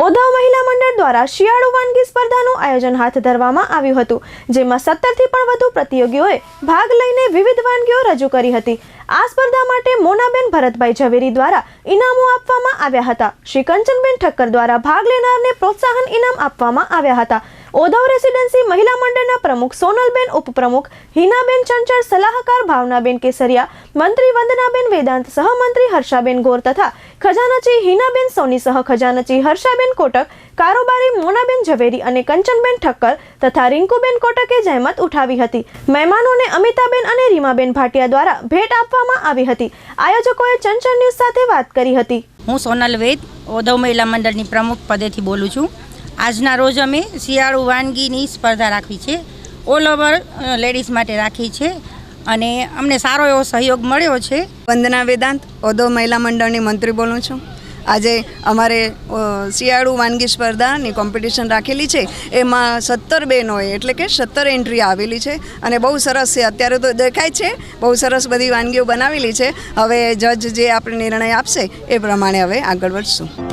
ઓધવ મહિલા મંડળ દ્વારા શિયાળુ વાનગી સ્પર્ધાનું આયોજન હાથ ધરવામાં આવ્યું હતું, જેમાં 17થી પણ વધુ પ્રતિયોગીઓએ ભાગ લઈને વિવિધ વાનગીઓ રજૂ કરી હતી। આ સ્પર્ધા માટે મોનાબેન ભરતભાઈ ઝવેરી દ્વારા ઇનામો આપવામાં આવ્યા હતા। શ્રી કંચનબેન ઠક્કર દ્વારા ભાગ લેનારને પ્રોત્સાહન ઇનામ આપવામાં આવ્યા હતા। ઓધવ રેસિડેન્સી મહિલા મંડળના પ્રમુખ સોનલબેન, ઉપપ્રમુખ હિનાબેન ચંચળ, સલાહકાર ભાવનાબેન કેસરિયા, મંત્રી વંદનાબેન વેદાંત, સહમંત્રી હર્ષાબેન ગોર તથા ખજાનચી હિનાબેન સોની, સહ ખજાનચી હર્ષાબેન કોટક, કારોબારી મોનાબેન ઝવેરી અને કંચનબેન ઠક્કર તથા રિંકુબેન કોટકે જહેમત ઉઠાવી હતી। મહેમાનોને અમિતાબેન અને રીમાબેન ભાટિયા દ્વારા ભેટ આપવામાં આવી હતી। આયોજકોએ ચંચળ ન્યૂઝ સાથે વાત કરી હતી। હું સોનલ વેદ, ઓધવ મહિલા મંડળની પ્રમુખ પદેથી બોલું છું। આજના રોજ અમે શિયાળુ વાનગીની સ્પર્ધા રાખી છે, ઓલ ઓવર લેડીઝ માટે રાખી છે અને અમને સારો એવો સહયોગ મળ્યો છે। વંદના વેદાંત, ઓધવ મહિલા મંડળની મંત્રી બોલું છું। આજે અમારે શિયાળુ વાનગી સ્પર્ધાની કોમ્પિટિશન રાખેલી છે, એમાં 17 બહેનોએ એટલે કે 17 એન્ટ્રી આવેલી છે અને બહુ સરસ છે। અત્યારે તો દેખાય છે બહુ સરસ બધી વાનગીઓ બનાવેલી છે। હવે જજ જે આપણે નિર્ણય આપશે એ પ્રમાણે હવે આગળ વધશું।